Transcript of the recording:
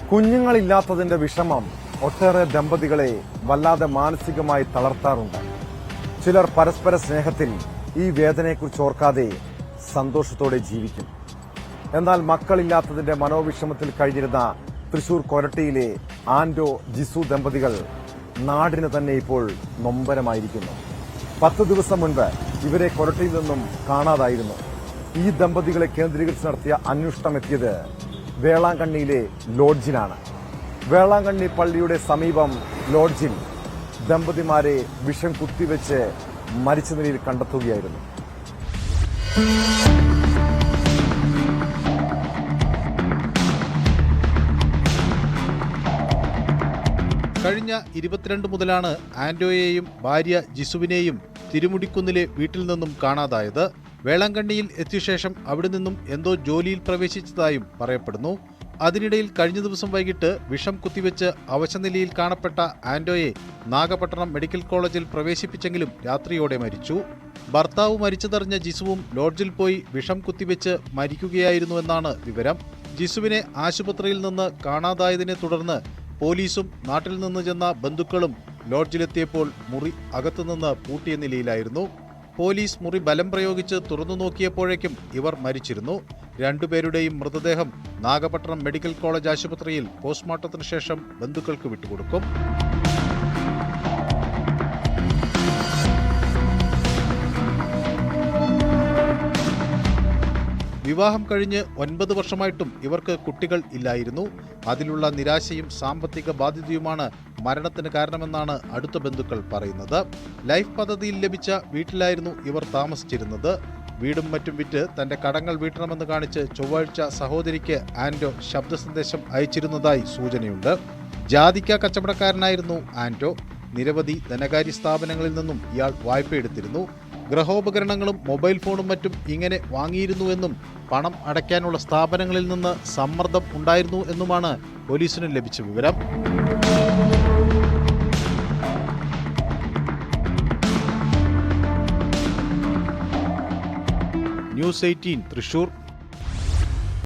കുഞ്ഞുങ്ങളില്ലാത്തതിന്റെ വിഷമം ഒട്ടേറെ ദമ്പതികളെ വല്ലാതെ മാനസികമായി തളർത്താറുണ്ട്. ചിലർ പരസ്പര സ്നേഹത്തിൽ ഈ വേദനയെക്കുറിച്ച് ഓർക്കാതെ സന്തോഷത്തോടെ ജീവിക്കും. എന്നാൽ മക്കളില്ലാത്തതിന്റെ മനോവിഷമത്തിൽ കഴിഞ്ഞിരുന്ന തൃശൂർ കൊരട്ടിയിലെ ആന്റോ ജിസു ദമ്പതികൾ നാടിന് തന്നെ ഇപ്പോൾ നൊമ്പരമായിരിക്കുന്നു. 10 ദിവസം മുൻപ് ഇവരെ കൊരട്ടിയിൽ നിന്നും കാണാതായിരുന്നു. ഈ ദമ്പതികളെ കേന്ദ്രീകരിച്ച് നടത്തിയ അന്വേഷണം എത്തിയത് വേളാങ്കണ്ണിയിലെ ലോഡ്ജിലാണ്. വേളാങ്കണ്ണി പള്ളിയുടെ സമീപം ലോഡ്ജിൽ ദമ്പതിമാരെ വിഷം കുത്തിവെച്ച് മരിച്ച നിലയിൽ കണ്ടെത്തുകയായിരുന്നു. കഴിഞ്ഞ 22 മുതലാണ് ആന്റോയെയും ഭാര്യ ജിസുവിനെയും തിരുമുടിക്കുന്നിലെ വീട്ടിൽ നിന്നും കാണാതായത്. വേളാങ്കണ്ണിയിൽ എത്തിയ ശേഷം അവിടെ നിന്നും എന്തോ ജോലിയിൽ പ്രവേശിച്ചതായും പറയപ്പെടുന്നു. അതിനിടയിൽ കഴിഞ്ഞ ദിവസം വൈകിട്ട് വിഷം കുത്തിവെച്ച് അവശനിലയിൽ കാണപ്പെട്ട ആന്റോയെ നാഗപട്ടണം മെഡിക്കൽ കോളേജിൽ പ്രവേശിപ്പിച്ചെങ്കിലും രാത്രിയോടെ മരിച്ചു. ഭർത്താവ് മരിച്ചതറിഞ്ഞ ജിസുവും ലോഡ്ജിൽ പോയി വിഷം കുത്തിവെച്ച് മരിക്കുകയായിരുന്നുവെന്നാണ് വിവരം. ജിസുവിനെ ആശുപത്രിയിൽ നിന്ന് കാണാതായതിനെ തുടർന്ന് പോലീസും നാട്ടിൽ നിന്ന് ചെന്ന ബന്ധുക്കളും ലോഡ്ജിലെത്തിയപ്പോൾ മുറി അകത്തുനിന്ന് പൂട്ടിയ നിലയിലായിരുന്നു. പോലീസ് മുറി ബലം പ്രയോഗിച്ച് തുറന്നു നോക്കിയപ്പോഴേക്കും ഇവർ മരിച്ചിരുന്നു. രണ്ടുപേരുടെയും മൃതദേഹം നാഗപട്ടണം മെഡിക്കൽ കോളേജ് ആശുപത്രിയിൽ പോസ്റ്റ്മോർട്ടത്തിന് ശേഷം ബന്ധുക്കൾക്ക് വിട്ടുകൊടുക്കും. വിവാഹം കഴിഞ്ഞ് 9 വർഷമായിട്ടും ഇവർക്ക് കുട്ടികൾ ഇല്ലായിരുന്നു. അതിലുള്ള നിരാശയും സാമ്പത്തിക ബാധ്യതയുമാണ് മരണത്തിന് കാരണമെന്നാണ് അടുത്ത ബന്ധുക്കൾ പറയുന്നത്. ലൈഫ് പദ്ധതിയിൽ ലഭിച്ച വീട്ടിലായിരുന്നു ഇവർ താമസിച്ചിരുന്നത്. വീടും മറ്റും വിറ്റ് തന്റെ കടങ്ങൾ വീട്ടണമെന്ന് കാണിച്ച് ചൊവ്വാഴ്ച സഹോദരിക്ക് ആന്റോ ശബ്ദ സന്ദേശം അയച്ചിരുന്നതായി സൂചനയുണ്ട്. ജാതിക്ക കച്ചവടക്കാരനായിരുന്നു ആന്റോ. നിരവധി ധനകാര്യ സ്ഥാപനങ്ങളിൽ നിന്നും ഇയാൾ വായ്പയെടുത്തിരുന്നു. ഗൃഹോപകരണങ്ങളും മൊബൈൽ ഫോണും മറ്റും ഇങ്ങനെ വാങ്ങിയിരുന്നുവെന്നും പണം അടയ്ക്കാനുള്ള സ്ഥാപനങ്ങളിൽ നിന്ന് സമ്മർദ്ദം ഉണ്ടായിരുന്നു എന്നുമാണ് പോലീസിന് ലഭിച്ച വിവരം. ന്യൂസ് 18 തൃശൂർ.